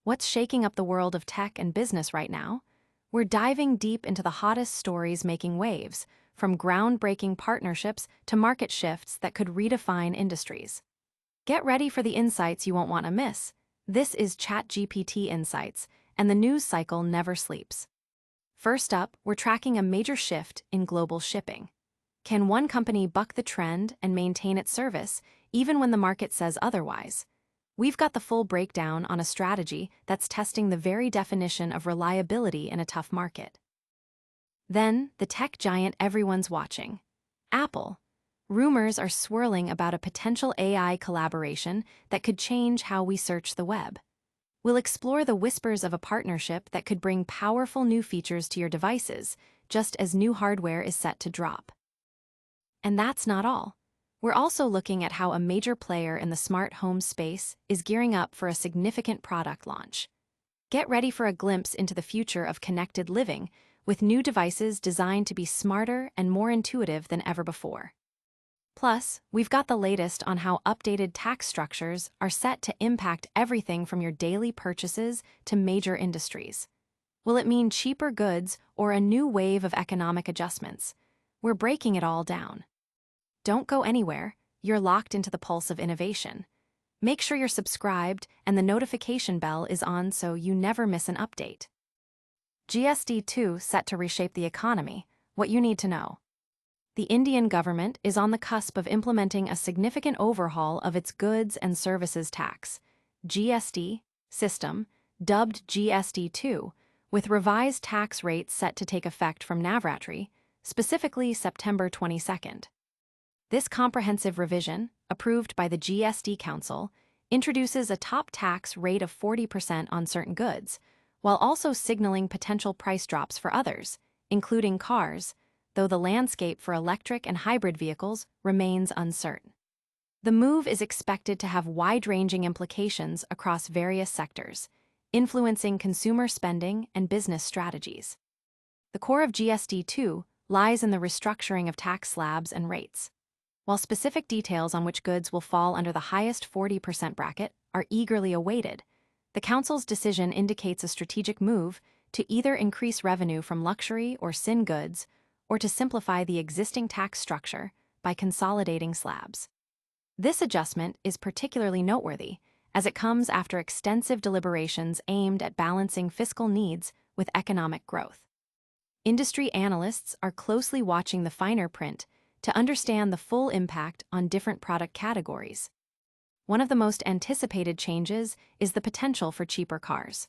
What's shaking up the world of tech and business right now? We're diving deep into the hottest stories making waves, from groundbreaking partnerships to market shifts that could redefine industries. Get ready for the insights you won't want to miss. This is ChatGPT Insights, and the news cycle never sleeps. First up, we're tracking a major shift in global shipping. Can one company buck the trend and maintain its service, even when the market says otherwise? We've got the full breakdown on a strategy that's testing the very definition of reliability in a tough market. Then, the tech giant everyone's watching, Apple. Rumors are swirling about a potential AI collaboration that could change how we search the web. We'll explore the whispers of a partnership that could bring powerful new features to your devices, just as new hardware is set to drop. And that's not all. We're also looking at how a major player in the smart home space is gearing up for a significant product launch. Get ready for a glimpse into the future of connected living, with new devices designed to be smarter and more intuitive than ever before. Plus, we've got the latest on how updated tax structures are set to impact everything from your daily purchases to major industries. Will it mean cheaper goods or a new wave of economic adjustments? We're breaking it all down. Don't go anywhere, you're locked into the pulse of innovation. Make sure you're subscribed and the notification bell is on so you never miss an update. GST 2 set to reshape the economy, what you need to know. The Indian government is on the cusp of implementing a significant overhaul of its goods and services tax, GST, system, dubbed GST 2, with revised tax rates set to take effect from Navratri, specifically September 22nd. This comprehensive revision, approved by the GST Council, introduces a top tax rate of 40% on certain goods, while also signaling potential price drops for others, including cars, though the landscape for electric and hybrid vehicles remains uncertain. The move is expected to have wide-ranging implications across various sectors, influencing consumer spending and business strategies. The core of GST 2 lies in the restructuring of tax slabs and rates. While specific details on which goods will fall under the highest 40% bracket are eagerly awaited, the Council's decision indicates a strategic move to either increase revenue from luxury or sin goods or to simplify the existing tax structure by consolidating slabs. This adjustment is particularly noteworthy as it comes after extensive deliberations aimed at balancing fiscal needs with economic growth. Industry analysts are closely watching the finer print to understand the full impact on different product categories. One of the most anticipated changes is the potential for cheaper cars.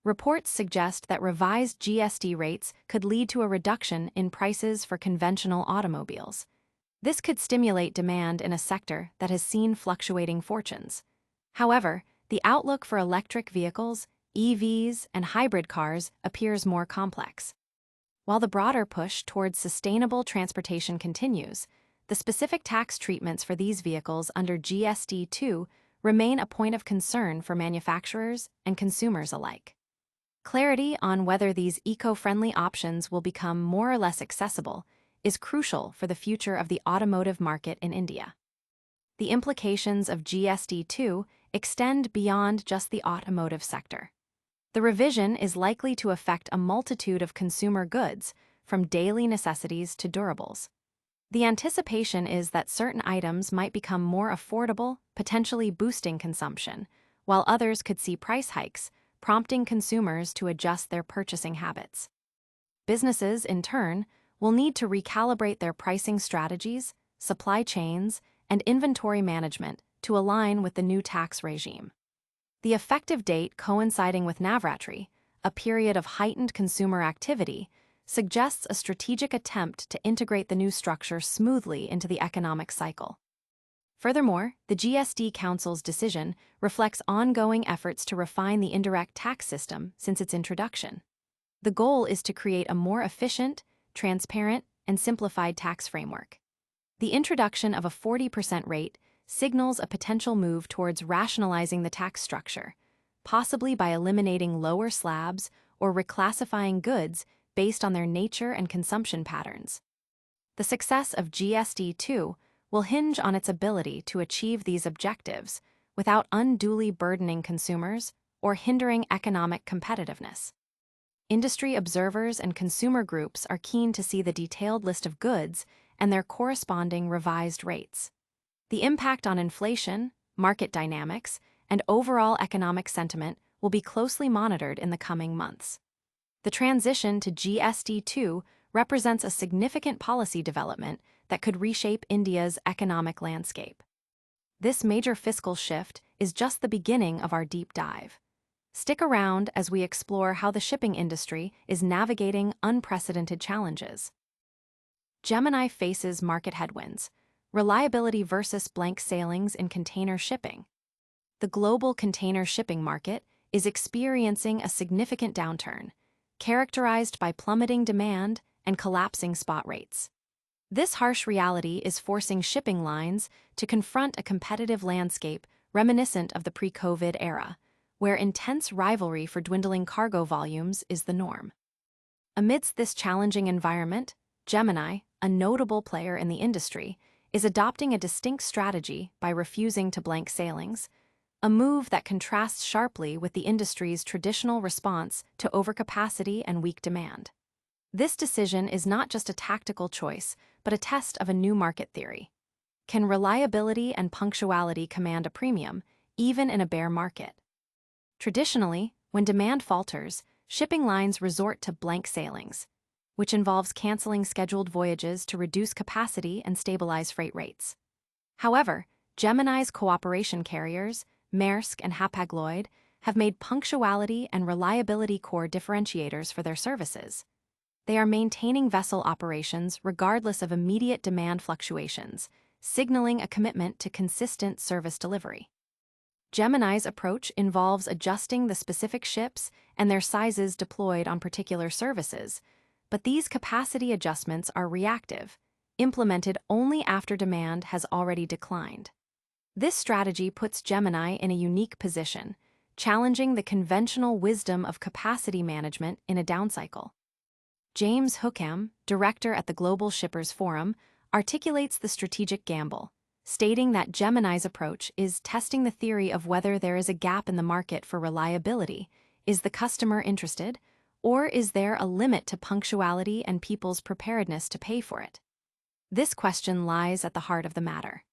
Reports suggest that revised GST rates could lead to a reduction in prices for conventional automobiles. This could stimulate demand in a sector that has seen fluctuating fortunes. However, the outlook for electric vehicles, EVs, and hybrid cars appears more complex. While the broader push towards sustainable transportation continues, the specific tax treatments for these vehicles under GST 2 remain a point of concern for manufacturers and consumers alike. Clarity on whether these eco-friendly options will become more or less accessible is crucial for the future of the automotive market in India. The implications of GST 2 extend beyond just the automotive sector. The revision is likely to affect a multitude of consumer goods, from daily necessities to durables. The anticipation is that certain items might become more affordable, potentially boosting consumption, while others could see price hikes, prompting consumers to adjust their purchasing habits. Businesses, in turn, will need to recalibrate their pricing strategies, supply chains, and inventory management to align with the new tax regime. The effective date coinciding with Navratri, a period of heightened consumer activity, suggests a strategic attempt to integrate the new structure smoothly into the economic cycle. Furthermore, the GST Council's decision reflects ongoing efforts to refine the indirect tax system since its introduction. The goal is to create a more efficient, transparent, and simplified tax framework. The introduction of a 40% rate signals a potential move towards rationalizing the tax structure, possibly by eliminating lower slabs or reclassifying goods based on their nature and consumption patterns. The success of GST 2 will hinge on its ability to achieve these objectives without unduly burdening consumers or hindering economic competitiveness. Industry observers and consumer groups are keen to see the detailed list of goods and their corresponding revised rates. The impact on inflation, market dynamics, and overall economic sentiment will be closely monitored in the coming months. The transition to GST 2 represents a significant policy development that could reshape India's economic landscape. This major fiscal shift is just the beginning of our deep dive. Stick around as we explore how the shipping industry is navigating unprecedented challenges. Gemini faces market headwinds: reliability versus blank sailings in container shipping. The global container shipping market is experiencing a significant downturn, characterized by plummeting demand and collapsing spot rates. This harsh reality is forcing shipping lines to confront a competitive landscape reminiscent of the pre-COVID era, where intense rivalry for dwindling cargo volumes is the norm. Amidst this challenging environment, Gemini, a notable player in the industry, is adopting a distinct strategy by refusing to blank sailings, a move that contrasts sharply with the industry's traditional response to overcapacity and weak demand. This decision is not just a tactical choice, but a test of a new market theory. Can reliability and punctuality command a premium, even in a bear market? Traditionally, when demand falters, shipping lines resort to blank sailings, which involves canceling scheduled voyages to reduce capacity and stabilize freight rates. However, Gemini's cooperation carriers, Maersk and Hapag-Lloyd, have made punctuality and reliability core differentiators for their services. They are maintaining vessel operations regardless of immediate demand fluctuations, signaling a commitment to consistent service delivery. Gemini's approach involves adjusting the specific ships and their sizes deployed on particular services, but these capacity adjustments are reactive, implemented only after demand has already declined. This strategy puts Gemini in a unique position, challenging the conventional wisdom of capacity management in a down cycle. James Hookham, director at the Global Shippers Forum, articulates the strategic gamble, stating that Gemini's approach is testing the theory of whether there is a gap in the market for reliability. Is the customer interested, or is there a limit to punctuality and people's preparedness to pay for it? This question lies at the heart of the matter.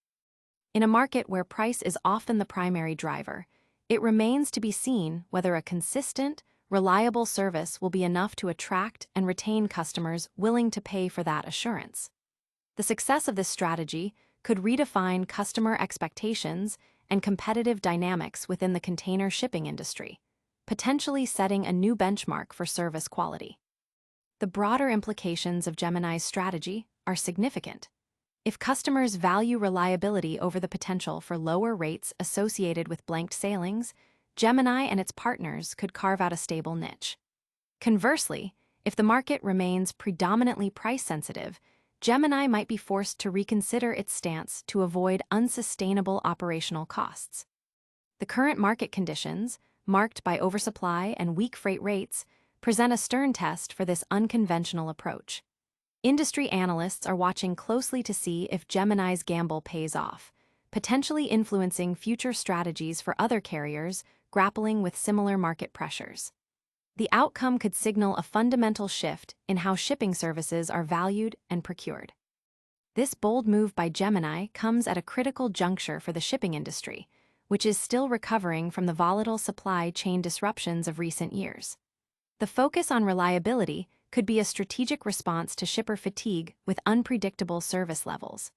In a market where price is often the primary driver, it remains to be seen whether a consistent, reliable service will be enough to attract and retain customers willing to pay for that assurance. The success of this strategy could redefine customer expectations and competitive dynamics within the container shipping industry, potentially setting a new benchmark for service quality. The broader implications of Gemini's strategy are significant. If customers value reliability over the potential for lower rates associated with blanked sailings, Gemini and its partners could carve out a stable niche. Conversely, if the market remains predominantly price-sensitive, Gemini might be forced to reconsider its stance to avoid unsustainable operational costs. The current market conditions, marked by oversupply and weak freight rates, present a stern test for this unconventional approach. Industry analysts are watching closely to see if Gemini's gamble pays off, potentially influencing future strategies for other carriers grappling with similar market pressures. The outcome could signal a fundamental shift in how shipping services are valued and procured. This bold move by Gemini comes at a critical juncture for the shipping industry, which is still recovering from the volatile supply chain disruptions of recent years. The focus on reliability could be a strategic response to shipper fatigue with unpredictable service levels.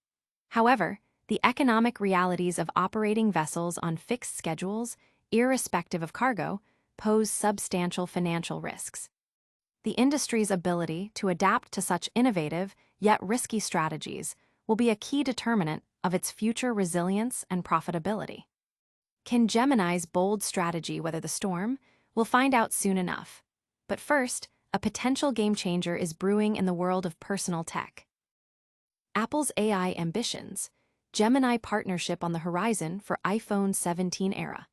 However, the economic realities of operating vessels on fixed schedules, irrespective of cargo, pose substantial financial risks. The industry's ability to adapt to such innovative yet risky strategies will be a key determinant of its future resilience and profitability. Can Gemini's bold strategy weather the storm? We'll find out soon enough. But first, a potential game-changer is brewing in the world of personal tech. Apple's AI ambitions, Gemini partnership on the horizon for iPhone 17 era.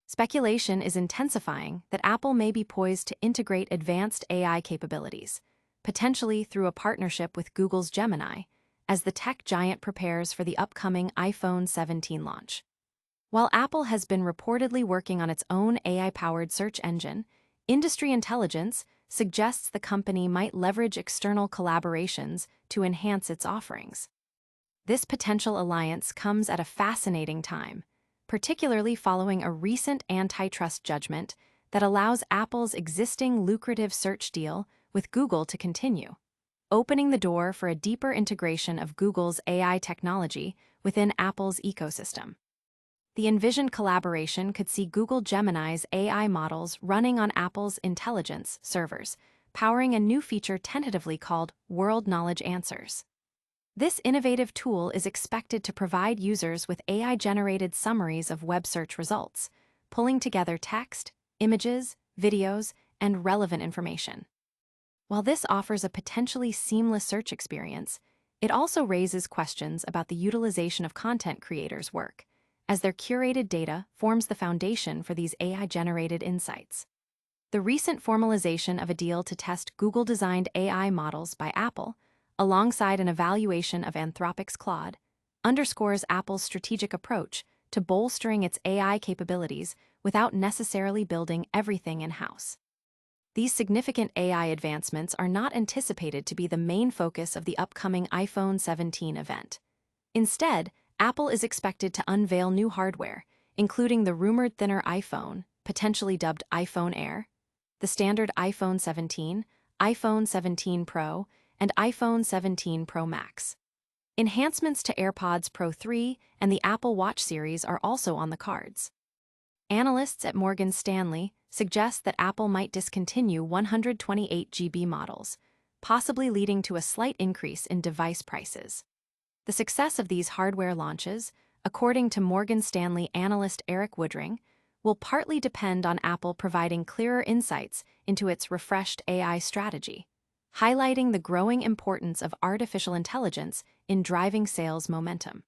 Speculation is intensifying that Apple may be poised to integrate advanced AI capabilities, potentially through a partnership with Google's Gemini, as the tech giant prepares for the upcoming iPhone 17 launch. While Apple has been reportedly working on its own AI-powered search engine, industry intelligence suggests the company might leverage external collaborations to enhance its offerings. This potential alliance comes at a fascinating time, particularly following a recent antitrust judgment that allows Apple's existing lucrative search deal with Google to continue, opening the door for a deeper integration of Google's AI technology within Apple's ecosystem. The envisioned collaboration could see Google Gemini's AI models running on Apple's intelligence servers, powering a new feature tentatively called World Knowledge Answers. This innovative tool is expected to provide users with AI-generated summaries of web search results, pulling together text, images, videos, and relevant information. While this offers a potentially seamless search experience, it also raises questions about the utilization of content creators' work, as their curated data forms the foundation for these AI-generated insights. The recent formalization of a deal to test Google-designed AI models by Apple, alongside an evaluation of Anthropic's Claude, underscores Apple's strategic approach to bolstering its AI capabilities without necessarily building everything in-house. These significant AI advancements are not anticipated to be the main focus of the upcoming iPhone 17 event. Instead, Apple is expected to unveil new hardware, including the rumored thinner iPhone, potentially dubbed iPhone Air, the standard iPhone 17, iPhone 17 Pro, and iPhone 17 Pro Max. Enhancements to AirPods Pro 3 and the Apple Watch series are also on the cards. Analysts at Morgan Stanley suggest that Apple might discontinue 128GB models, possibly leading to a slight increase in device prices. The success of these hardware launches, according to Morgan Stanley analyst Eric Woodring, will partly depend on Apple providing clearer insights into its refreshed AI strategy, highlighting the growing importance of artificial intelligence in driving sales momentum.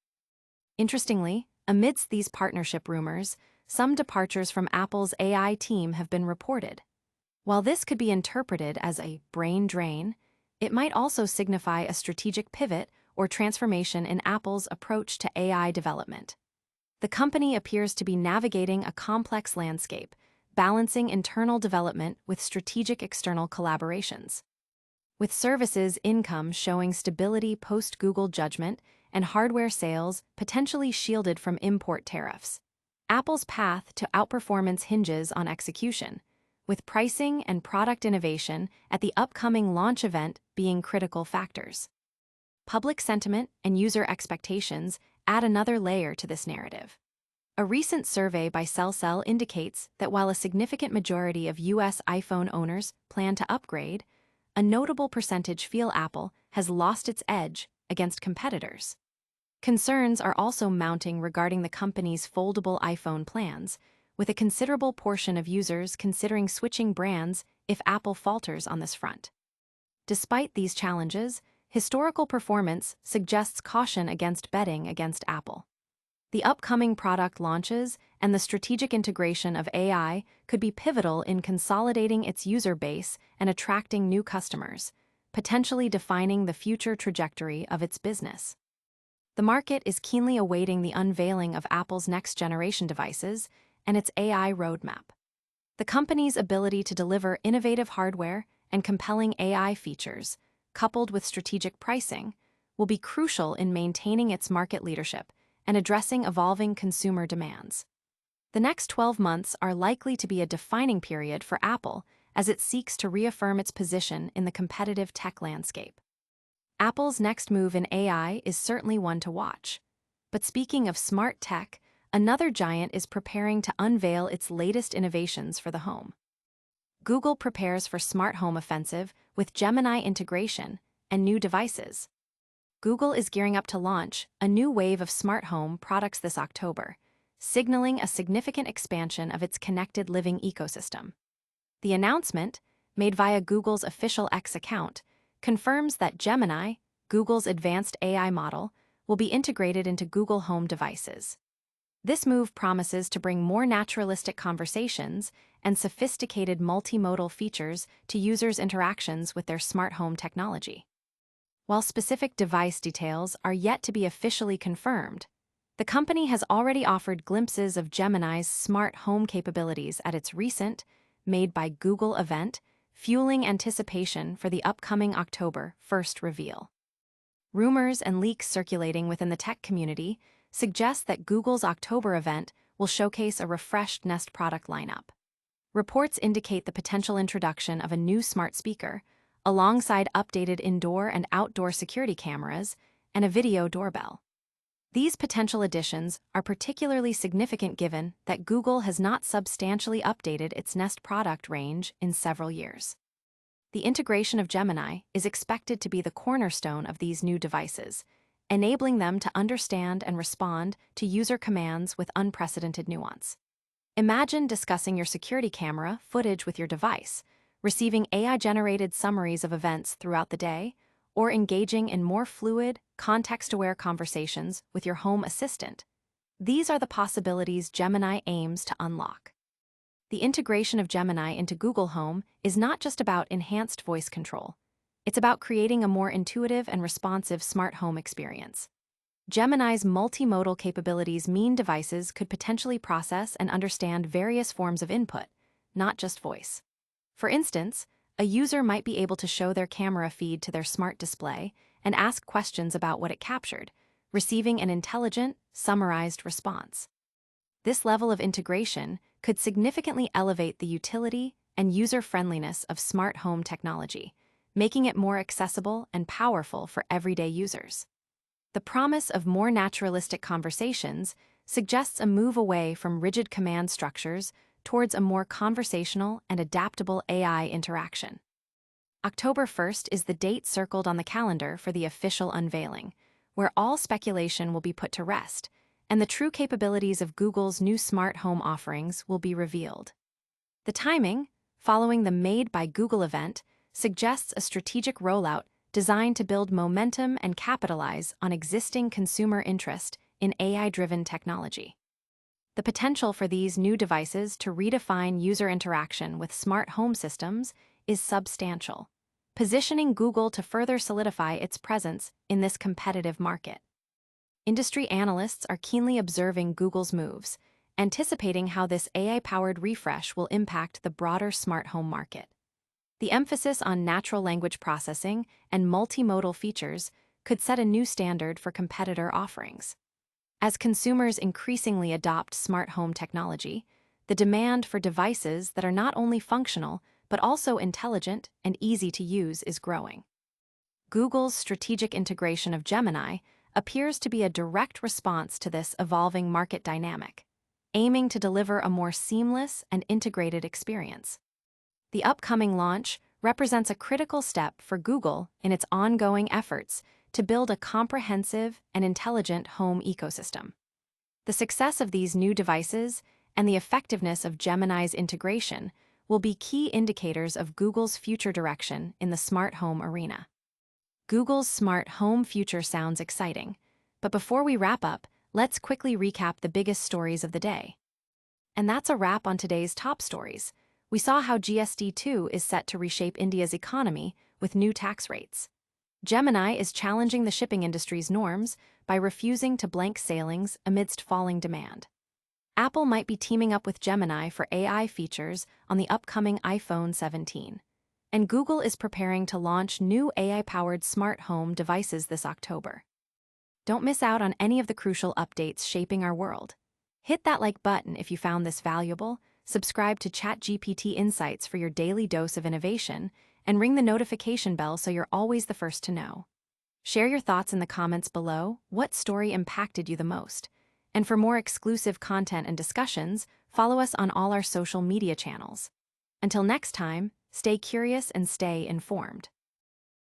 Interestingly, amidst these partnership rumors, some departures from Apple's AI team have been reported. While this could be interpreted as a brain drain, it might also signify a strategic pivot or transformation in Apple's approach to AI development. The company appears to be navigating a complex landscape, balancing internal development with strategic external collaborations. With services income showing stability post-Google judgment and hardware sales potentially shielded from import tariffs, Apple's path to outperformance hinges on execution, with pricing and product innovation at the upcoming launch event being critical factors. Public sentiment and user expectations add another layer to this narrative. A recent survey by CellCell indicates that while a significant majority of U.S. iPhone owners plan to upgrade, a notable percentage feel Apple has lost its edge against competitors. Concerns are also mounting regarding the company's foldable iPhone plans, with a considerable portion of users considering switching brands if Apple falters on this front. Despite these challenges, historical performance suggests caution against betting against Apple. The upcoming product launches and the strategic integration of AI could be pivotal in consolidating its user base and attracting new customers, potentially defining the future trajectory of its business. The market is keenly awaiting the unveiling of Apple's next-generation devices and its AI roadmap. The company's ability to deliver innovative hardware and compelling AI features, coupled with strategic pricing, will be crucial in maintaining its market leadership and addressing evolving consumer demands. The next 12 months are likely to be a defining period for Apple as it seeks to reaffirm its position in the competitive tech landscape. Apple's next move in AI is certainly one to watch. But speaking of smart tech, another giant is preparing to unveil its latest innovations for the home. Google prepares for smart home offensive with Gemini integration and new devices. Google is gearing up to launch a new wave of smart home products this October, signaling a significant expansion of its connected living ecosystem. The announcement, made via Google's official X account, confirms that Gemini, Google's advanced AI model, will be integrated into Google Home devices. This move promises to bring more naturalistic conversations and sophisticated multimodal features to users' interactions with their smart home technology. While specific device details are yet to be officially confirmed, The company has already offered glimpses of Gemini's smart home capabilities at its recent Made by Google event, fueling anticipation for the upcoming October 1st reveal. Rumors and leaks circulating within the tech community suggest that Google's October event will showcase a refreshed Nest product lineup. Reports indicate the potential introduction of a new smart speaker, alongside updated indoor and outdoor security cameras and a video doorbell. These potential additions are particularly significant given that Google has not substantially updated its Nest product range in several years. The integration of Gemini is expected to be the cornerstone of these new devices, enabling them to understand and respond to user commands with unprecedented nuance. Imagine discussing your security camera footage with your device, receiving AI-generated summaries of events throughout the day, or engaging in more fluid, context-aware conversations with your home assistant. These are the possibilities Gemini aims to unlock. The integration of Gemini into Google Home is not just about enhanced voice control. It's about creating a more intuitive and responsive smart home experience. Gemini's multimodal capabilities mean devices could potentially process and understand various forms of input, not just voice. For instance, a user might be able to show their camera feed to their smart display and ask questions about what it captured, receiving an intelligent, summarized response. This level of integration could significantly elevate the utility and user-friendliness of smart home technology, making it more accessible and powerful for everyday users. The promise of more naturalistic conversations suggests a move away from rigid command structures towards a more conversational and adaptable AI interaction. October 1st is the date circled on the calendar for the official unveiling, where all speculation will be put to rest, and the true capabilities of Google's new smart home offerings will be revealed. The timing, following the Made by Google event, suggests a strategic rollout designed to build momentum and capitalize on existing consumer interest in AI-driven technology. The potential for these new devices to redefine user interaction with smart home systems is substantial, positioning Google to further solidify its presence in this competitive market. Industry analysts are keenly observing Google's moves, anticipating how this AI-powered refresh will impact the broader smart home market. The emphasis on natural language processing and multimodal features could set a new standard for competitor offerings. As consumers increasingly adopt smart home technology, the demand for devices that are not only functional but also intelligent and easy to use is growing. Google's strategic integration of Gemini appears to be a direct response to this evolving market dynamic, aiming to deliver a more seamless and integrated experience. The upcoming launch represents a critical step for Google in its ongoing efforts to build a comprehensive and intelligent home ecosystem. The success of these new devices and the effectiveness of Gemini's integration will be key indicators of Google's future direction in the smart home arena. Google's smart home future sounds exciting, but before we wrap up, let's quickly recap the biggest stories of the day. And that's a wrap on today's top stories. We saw how GST 2 is set to reshape India's economy with new tax rates. Gemini is challenging the shipping industry's norms by refusing to blank sailings amidst falling demand. Apple might be teaming up with Gemini for AI features on the upcoming iPhone 17. And Google is preparing to launch new AI-powered smart home devices this October. Don't miss out on any of the crucial updates shaping our world. Hit that like button if you found this valuable, subscribe to ChatGPT Insights for your daily dose of innovation, and ring the notification bell so you're always the first to know. Share your thoughts in the comments below. What story impacted you the most? And for more exclusive content and discussions, follow us on all our social media channels. Until next time, stay curious and stay informed.